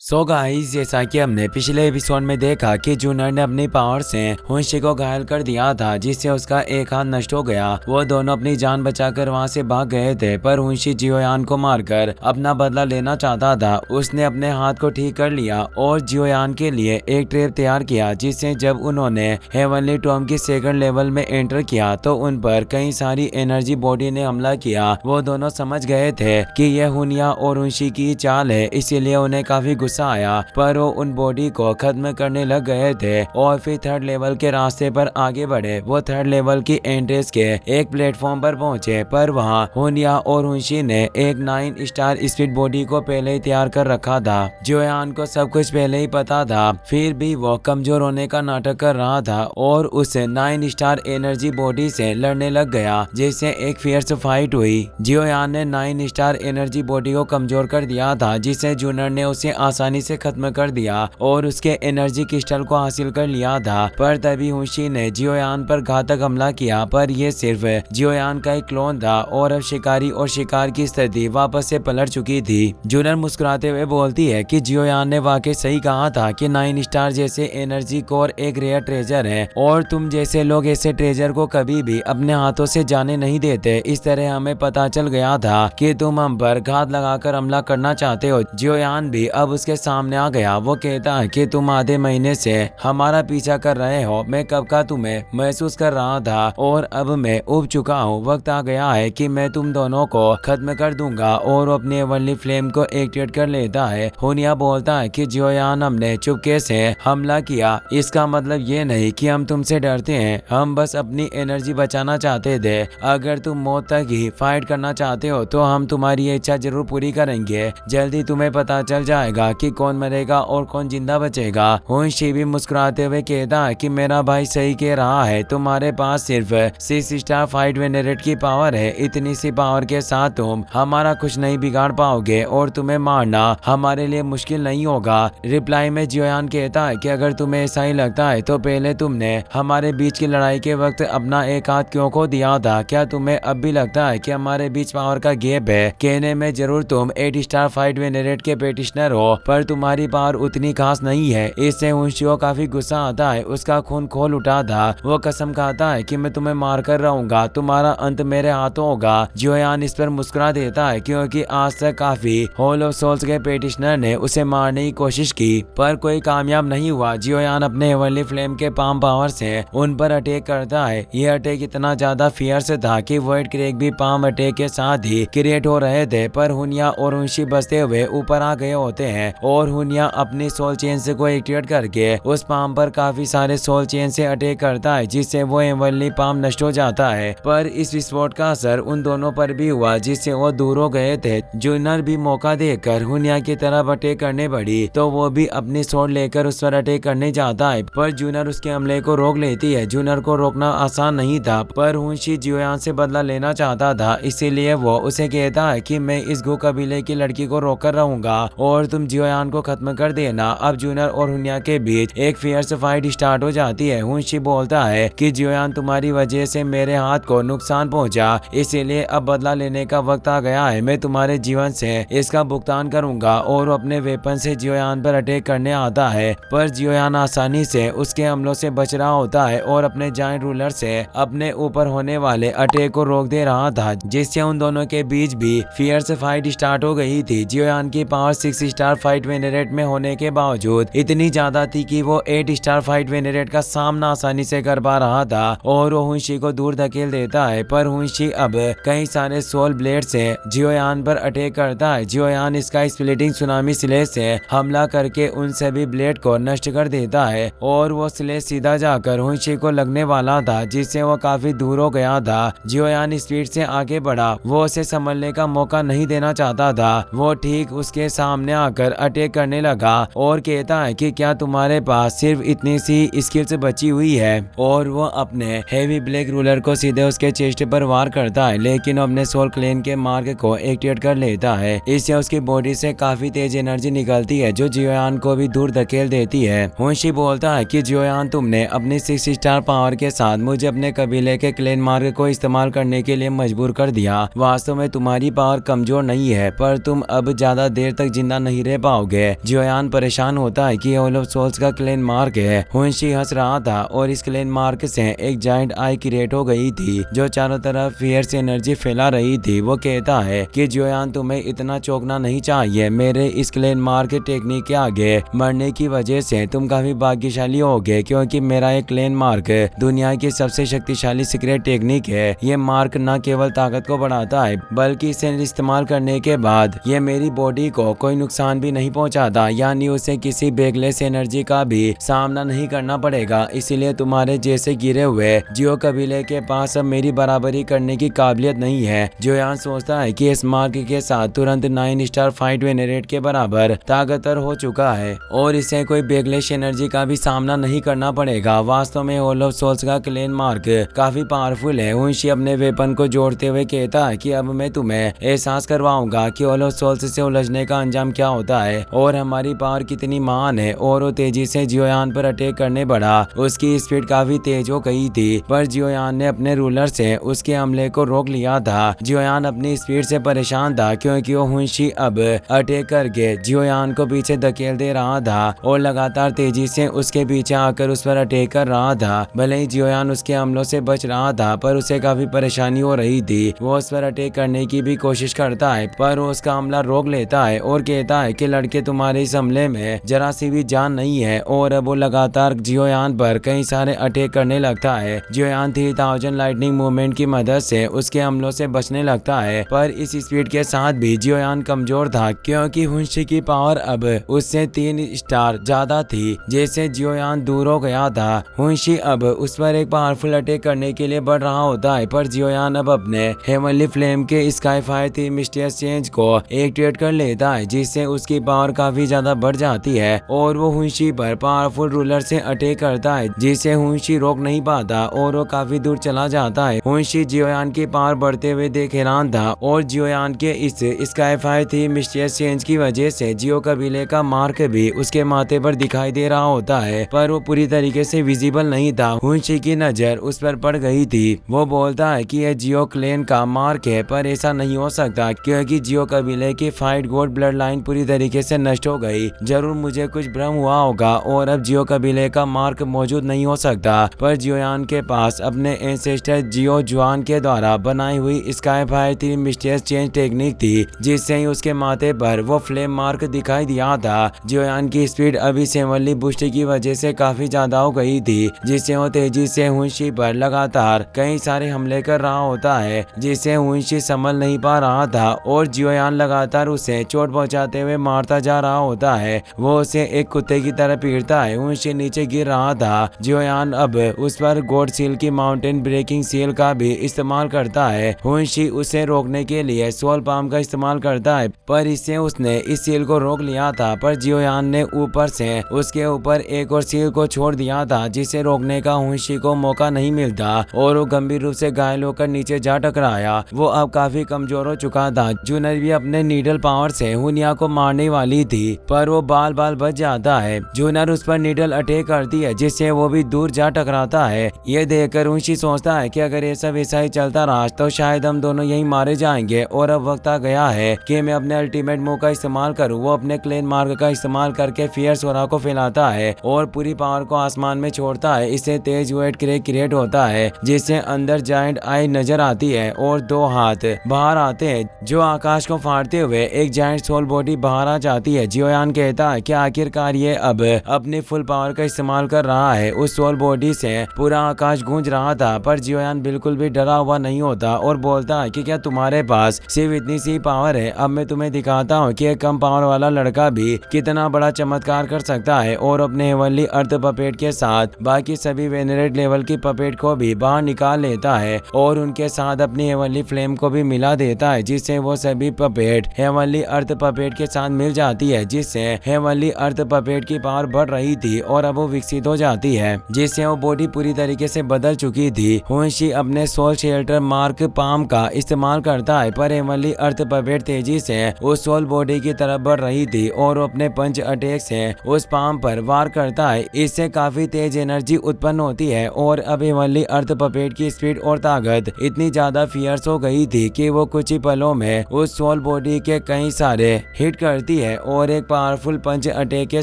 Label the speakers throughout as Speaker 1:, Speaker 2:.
Speaker 1: So guys, जैसा कि हमने पिछले एपिसोड में देखा कि जूनर ने अपनी पावर से हुंशी को घायल कर दिया था, जिससे उसका एक हाथ नष्ट हो गया। वो दोनों अपनी जान बचाकर वहां से भाग गए थे, पर हुंशी जियोयान को मारकर अपना बदला लेना चाहता था। उसने अपने हाथ को ठीक कर लिया और जियोयान के लिए एक ट्रैप तैयार किया, जिससे जब उन्होंने हेवनली टॉम की सेकंड लेवल में एंटर किया तो उन पर कई सारी एनर्जी बॉडी ने हमला किया। वो दोनों समझ गए थे कि यह हुनिया और हुंशी की चाल है, इसीलिए उन्हें काफी गुस्सा आया, पर वो उन बॉडी को खत्म करने लग गए थे और फिर थर्ड लेवल के रास्ते पर आगे बढ़े। वो थर्ड लेवल की एंट्रेंस के एक प्लेटफॉर्म पर पहुंचे, पर वहां हुनिया और हुंशी ने एक 9 स्टार स्पीड बॉडी को पहले ही तैयार कर रखा था। जियोयान को सब कुछ पहले ही पता था, फिर भी वो कमजोर होने का नाटक कर रहा था और उस 9 स्टार एनर्जी बॉडी से लड़ने लग गया, जिससे एक फियर्स फाइट हुई। जियोयान ने 9 स्टार एनर्जी बॉडी को कमजोर कर दिया था, जिससे जूनर ने उसे आसानी से खत्म कर दिया और उसके एनर्जी क्रिस्टल को हासिल कर लिया था। पर तभी हुंशी ने जियोयान पर घातक हमला किया, पर यह सिर्फ जियोयान का एक क्लोन था और अब शिकारी और शिकार की स्थिति वापस से पलट चुकी थी। जूनर मुस्कुराते हुए बोलती है कि जियोयान ने वाकई सही कहा था कि 9 स्टार जैसे एनर्जी कोर एक रेयर ट्रेजर है और तुम जैसे लोग ऐसे ट्रेजर को कभी भी अपने हाथों से जाने नहीं देते। इस तरह हमें पता चल गया था कि तुम हम पर घात लगाकर हमला करना चाहते हो। जियोयान भी अब उसके सामने आ गया। वो कहता है कि तुम आधे महीने से हमारा पीछा कर रहे हो, मैं कब का तुम्हें महसूस कर रहा था और अब मैं उब चुका हूँ। वक्त आ गया है कि मैं तुम दोनों को खत्म कर दूंगा और अपने एवनली फ्लेम को एक्टिवेट कर लेता है। हुनिया बोलता है कि जियोयान, हमने चुपके से हमला किया, इसका मतलब ये नहीं कि हम तुमसे डरते हैं, हम बस अपनी एनर्जी बचाना चाहते थे। अगर तुम मौत तक ही फाइट करना चाहते हो तो हम तुम्हारी इच्छा जरूर पूरी करेंगे। जल्दी तुम्हें पता चल जाएगा कि कौन मरेगा और कौन जिंदा बचेगा। हुंशी भी मुस्कुराते हुए कहता है कि मेरा भाई सही कह रहा है, तुम्हारे पास सिर्फ 6 स्टार फाइट वेनरेट की पावर है। इतनी सी पावर के साथ तुम हमारा कुछ नहीं बिगाड़ पाओगे और तुम्हें मारना हमारे लिए मुश्किल नहीं होगा। रिप्लाई में जियोयान कहता है कि अगर तुम्हें ऐसा ही लगता है तो पहले तुमने हमारे बीच की लड़ाई के वक्त अपना एक हाथ क्यों खो दिया था? क्या तुम्हें अब भी लगता है कि हमारे बीच पावर का गैप है? कहने में जरूर तुम 8 स्टार फाइट वेनरेट के पेटिशनर हो, पर तुम्हारी पावर उतनी खास नहीं है। इससे हुंशी को काफी गुस्सा आता है, उसका खून खोल उठा था। वो कसम खाता है कि मैं तुम्हें मार कर रहूंगा, तुम्हारा अंत मेरे हाथों होगा। जियोयान इस पर मुस्कुरा देता है क्योंकि आज तक काफी होल ऑफ सोल्स के पेटिशनर ने उसे मारने की कोशिश की, पर कोई कामयाब नहीं हुआ। जियोयान अपने हेवनली फ्लेम के पाम पावर से उन पर अटैक करता है। यह अटैक इतना ज्यादा फियर्स था कि वॉइड क्रैक भी पाम अटैक के साथ ही क्रिएट हो रहे थे, पर हुनिया और हुंशी बचते हुए ऊपर आ गए होते हैं और हुनिया अपनी सोल चेन से को एक्टिवेट करके उस पाम पर काफी सारे सोल चेन से अटैक करता है, जिससे वो हेवनली पाम नष्ट हो जाता है। पर इस विस्फोट का असर उन दोनों पर भी हुआ, जिससे वो दूर हो गए थे। जूनर भी मौका देकर हुनिया की तरफ अटैक करने बढ़ी तो वो भी अपनी सोल लेकर उस पर अटैक करने जाता है, पर जूनर उसके हमले को रोक लेती है। जूनर को रोकना आसान नहीं था, पर हुंशी जियोयान से बदला लेना चाहता था, इसीलिए वो उसे कहता है कि मैं इस गो कबीले की लड़की को रोक कर रहूंगा और तुम जियोयान को खत्म कर देना। अब जूनर और हुनिया के बीच एक फियर्स फाइट स्टार्ट हो जाती है। हुंशी बोलता है कि जियोयान, तुम्हारी वजह से मेरे हाथ को नुकसान पहुंचा, इसीलिए अब बदला लेने का वक्त आ गया है। मैं तुम्हारे जीवन से इसका भुगतान करूंगा और अपने वेपन से जियोयान पर अटैक करने आता है, पर जियोयान आसानी से उसके हमलों से बच रहा होता है और अपने जायंट रूलर से अपने ऊपर होने वाले अटैक को रोक दे रहा था, जिससे उन दोनों के बीच भी फियर्स फाइट स्टार्ट हो गई थी। जियोयान की पावर 6 स्टार फाइट वेनरेट में होने के बावजूद इतनी ज्यादा थी कि वो 8 स्टार फाइट वेनरेट का सामना आसानी से कर पा रहा था और वो हुंशी को दूर धकेल देता है, पर हुंशी अब कई सारे सोल ब्लेड से जियोयान पर अटैक करता है। जियोयान इसका स्प्लिटिंग सुनामी स्लेश से हमला करके उन सभी ब्लेड को नष्ट कर देता है और वो स्लेश सीधा जाकर हुंशी को लगने वाला था, जिससे वो काफी दूर हो गया था। जियोयान स्पीड से आगे बढ़ा, वो उसे संभलने का मौका नहीं देना चाहता था। वो ठीक उसके सामने आकर अटैक करने लगा और कहता है कि क्या तुम्हारे पास सिर्फ इतनी सी स्किल्स बची हुई है? और वो अपने हेवी ब्लैक रूलर को सीधे उसके चेस्ट पर वार करता है, लेकिन अपने सोल क्लेन के मार्ग को एक्टिवेट कर लेता है। इससे उसकी बॉडी से काफी तेज एनर्जी निकलती है जो जियोयान को भी दूर धकेल देती है। हुंशी बोलता है कि जियोयान, तुमने अपनी 6 स्टार पावर के साथ मुझे अपने कबीले के क्लेन मार्ग को इस्तेमाल करने के लिए मजबूर कर दिया। वास्तव में तुम्हारी पावर कमजोर नहीं है, पर तुम अब ज्यादा देर तक जिंदा नहीं रह पाओगे। जियोयान परेशान होता है कि ये होल ऑफ सोल्स का क्लेन मार्क है। हुनशी हंस रहा था और इस क्लेन मार्क से एक जायंट आई क्रिएट हो गई थी जो चारों तरफ फियर्स एनर्जी फैला रही थी। वो कहता है कि जियोयान तुम्हें इतना चौंकना नहीं चाहिए। मेरे इस क्लेन मार्क टेक्निक के आगे मरने की वजह से तुम काफी भाग्यशाली होगे, क्योंकि मेरा एक क्लेन मार्क दुनिया की सबसे शक्तिशाली सीक्रेट टेक्निक है। ये मार्क न केवल ताकत को बढ़ाता है बल्कि इसे इस्तेमाल करने के बाद ये मेरी बॉडी को कोई नुकसान भी नहीं पहुंचाता, यानी उसे किसी बैकलेस एनर्जी का भी सामना नहीं करना पड़ेगा। इसीलिए तुम्हारे जैसे गिरे हुए जियो कबीले के पास अब मेरी बराबरी करने की काबिलियत नहीं है। जियोयान सोचता है कि इस मार्क के साथ तुरंत 9 स्टार फाइट वेनरेट के बराबर ताकतवर हो चुका है और इसे कोई बैकलेस एनर्जी का भी सामना नहीं करना पड़ेगा। वास्तव में होल ऑफ सोल्स का क्लेन मार्क काफी पावरफुल है। हुनशी अपने वेपन को जोड़ते हुए कहता है कि अब मैं तुम्हें एहसास करवाऊंगा कि होल ऑफ सोल्स से उलझने का अंजाम क्या होता है और हमारी पावर कितनी महान है। और वो तेजी से जियोयान पर अटैक करने बढ़ा। उसकी स्पीड काफी तेज हो गई थी पर जियोयान ने अपने रूलर से उसके हमले को रोक लिया था। जियोयान अपनी स्पीड से परेशान था क्योंकि वो हुनशी अब अटैक करके जियोयान को पीछे धकेल दे रहा था और लगातार तेजी से उसके पीछे आकर उस पर अटैक कर रहा था। भले ही जियोयान उसके हमलों से बच रहा था पर उसे काफी परेशानी हो रही थी। वो उस पर अटैक करने की भी कोशिश करता है पर वो उसका हमला रोक लेता है और कहता है कि लड़के तुम्हारे इस हमले में जरा सी भी जान नहीं है। और अब वो लगातार जियोयान पर कई सारे अटैक करने लगता है। जियोयान 3000 लाइटनिंग मूवमेंट की मदद से उसके हमलों से बचने लगता है पर इस स्पीड के साथ भी जियोयान कमजोर था क्योंकि हुनशी की पावर अब उससे 3 स्टार ज्यादा थी। जैसे जियोयान दूर हो गया था हुनशी अब उस पर एक पावरफुल अटैक करने के लिए बढ़ रहा होता है पर जियोयान अब अपने हेवनली फ्लेम के स्काई फायर 3 मिस्टीरियस चेंज को एक्टिवेट कर लेता है जिससे उसकी पावर काफी ज्यादा बढ़ जाती है और वो हुनशी पर पावरफुल रूलर से अटैक करता है जिसे हुनशी रोक नहीं पाता और वो काफी दूर चला जाता है। हुनशी जियोयान की पावर बढ़ते हुए देख हैरान था और जियोयान के इस स्काई फायर 3 मिस्टीरियस चेंज की वजह से जियो कबीले का मार्क भी उसके माथे पर दिखाई दे रहा होता है पर वो पूरी तरीके से विजिबल नहीं था। हुनशी की नजर उस पर पड़ गई थी। वो बोलता है कि यह जियो क्लेन का मार्क है पर ऐसा नहीं हो सकता क्योंकि जियो कबीले की फाइट गॉड ब्लड लाइन पूरी तरीके से नष्ट हो गई। जरूर मुझे कुछ भ्रम हुआ होगा और अब जियो कबीले का मार्क मौजूद नहीं हो सकता। पर जियोयान के पास अपने एंसेस्टर जियो जुआन के द्वारा बनाई हुई sky fire 3 mysterious change technique थी जिससे ही उसके माथे पर वो फ्लेम मार्क दिखाई दिया था। जियोयान की स्पीड अभी सेवनली बूस्ट की वजह से काफी ज्यादा हो गई थी जिससे वो तेजी से हुनशी पर लगातार कई सारे हमले कर रहा होता है जिससे हुनशी संभल नहीं पा रहा था और जियोयान लगातार उसे चोट पहुंचाते हुए मारता जा रहा होता है। वो उसे एक कुत्ते की तरह पीटता है। हुनशी नीचे गिर रहा था। जियोयान अब उस पर गॉड सील की माउंटेन ब्रेकिंग सील का भी इस्तेमाल करता है। हुनशी उसे रोकने के लिए सोल पाम का इस्तेमाल करता है पर इससे उसने इस सील को रोक लिया था पर जियोयान ने ऊपर से उसके ऊपर एक और सील को छोड़ दिया था जिसे रोकने का हुनशी को मौका नहीं मिलता और वो गंभीर रूप से घायल होकर नीचे जा टकराया। वो अब काफी कमजोर हो चुका था। जूनर भी अपने नीडल पावर से हुनिया को मारने वाली थी पर वो बाल बाल बच जाता है। जूनर उस पर नीडल अटैक करती है जिससे वो भी दूर जा टकराता है। ये देखकर हुनशी सोचता है कि अगर ये सब ऐसा ही चलता रहा तो शायद हम दोनों यही मारे जाएंगे और अब वक्त आ गया है कि मैं अपने अल्टीमेट मूव का इस्तेमाल करूं। वो अपने क्लेन मार्ग का इस्तेमाल करके फियर सोरा को फैलाता है और पूरी पावर को आसमान में छोड़ता है। इससे तेज वेट क्रिएट होता है जिससे अंदर जायंट आई नजर आती है और 2 हाथ बाहर आते हैं जो आकाश को फाड़ते हुए एक जायंट सोल बॉडी बाहर आ जाती है। जियोयान कहता है कि आखिरकार ये अब अपनी फुल पावर का इस्तेमाल कर रहा है। उस सोल बॉडी से पूरा आकाश गूंज रहा था पर जियोयान बिल्कुल भी डरा हुआ नहीं होता और बोलता है कि क्या तुम्हारे पास सिर्फ इतनी सी पावर है? अब मैं तुम्हें दिखाता हूँ कि एक कम पावर वाला लड़का भी कितना बड़ा चमत्कार कर सकता है। और अपने हेवनली अर्थ पपेट के साथ बाकी सभी वेनरेट लेवल की पपेट को भी बाहर निकाल लेता है और उनके साथ अपनी हेवनली फ्लेम को भी मिला देता है जिससे वो सभी पपेट हेवनली अर्थ पपेट के साथ मिल जाती है जिससे हेवनली अर्थ पपेट की पावर बढ़ रही थी और अब वो विकसित हो जाती है जिससे वो बॉडी पूरी तरीके से बदल चुकी थी। हुनशी अपने सोल शेल्टर मार्क पाम का इस्तेमाल करता है पर हेवनली अर्थ पपेट तेजी से उस सोल बॉडी की तरफ बढ़ रही थी और अपने पंच अटैक से उस पाम पर वार करता है। इससे काफी तेज एनर्जी उत्पन्न होती है और अब हेवनली अर्थ पपेट की स्पीड और ताकत इतनी ज्यादा फियर्स हो गई थी कि वो कुछ ही पलों में उस सोल बॉडी के कई सारे हिट करती जाती है और एक पावरफुल पंच अटैक के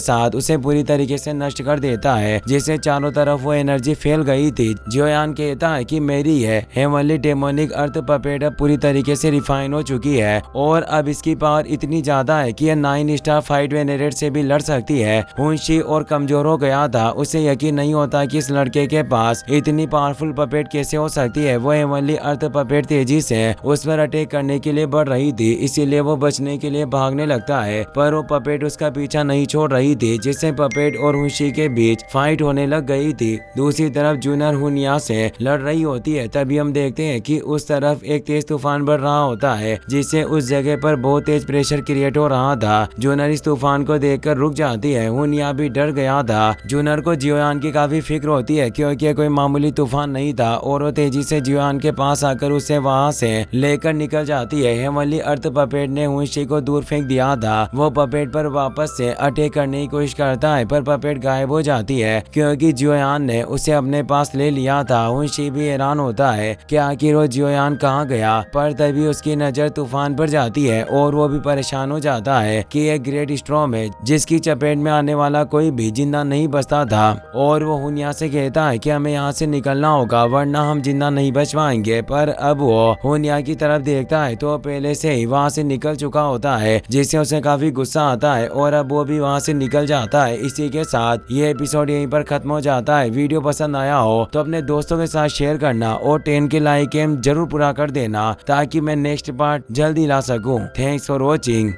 Speaker 1: साथ उसे पूरी तरीके से नष्ट कर देता है, जिससे चारों तरफ वो एनर्जी फैल गई थी। जियोयान कहता है कि मेरी है हेवनली डेमोनिक अर्थ पपेट अब पूरी तरीके से रिफाइन हो चुकी है और अब इसकी पावर इतनी ज्यादा है कि यह 9 स्टार फाइट वेनेरेट से भी लड़ सकती है। हुनशी और कमजोर हो गया था, उसे यकीन नहीं होता कि इस लड़के के पास इतनी पावरफुल पपेट कैसे हो सकती है। वो हेवनली अर्थ पपेट तेजी से उस पर अटैक करने के लिए बढ़ रही थी, इसीलिए वो बचने के लिए भागने लगता है, पर वो पपेट उसका पीछा नहीं छोड़ रही थी, जिससे पपेट और हुनशी के बीच फाइट होने लग गई थी। दूसरी तरफ जूनर हुनिया से लड़ रही होती है। तभी हम देखते हैं कि उस तरफ एक तेज तूफान बढ़ रहा होता है, जिससे उस जगह पर बहुत तेज प्रेशर क्रिएट हो रहा था। जूनर इस तूफान को देखकर रुक जाती है। हुनिया भी डर गया था। जूनर को जियोयान की काफी फिक्र होती है, क्योंकि कोई मामूली तूफान नहीं था और वो तेजी से जियोयान के पास आकर उसे वहां से लेकर निकल जाती है। हेवनली अर्थ पपेट ने हुनशी को दूर फेंक दिया था। वो पपेट पर वापस से अटैक करने की कोशिश करता है, पर पपेट गायब हो जाती है, क्योंकि जियोयान ने उसे अपने पास ले लिया था। हुनशी भी हैरान होता है कि आखिर वो जियोयान कहाँ गया, पर तभी उसकी नजर तूफान पर जाती है और वो भी परेशान हो जाता है कि एक ग्रेट स्टॉर्म है जिसकी चपेट में आने वाला कोई भी जिंदा नहीं बचता था। और वो हुनिया से कहता है कि हमें यहाँ से निकलना होगा, वरना हम जिंदा नहीं बच पाएंगे। पर अब वो हुनिया की तरफ देखता है तो पहले से ही वहाँ से निकल चुका होता है, जिससे उसे काफी गुस्सा आता है और अब वो भी वहाँ से निकल जाता है। इसी के साथ ये एपिसोड यहीं पर खत्म हो जाता है। वीडियो पसंद आया हो तो अपने दोस्तों के साथ शेयर करना और 10 के लाइक एम जरूर पूरा कर देना, ताकि मैं नेक्स्ट पार्ट जल्दी ला सकूं। Thanks for watching.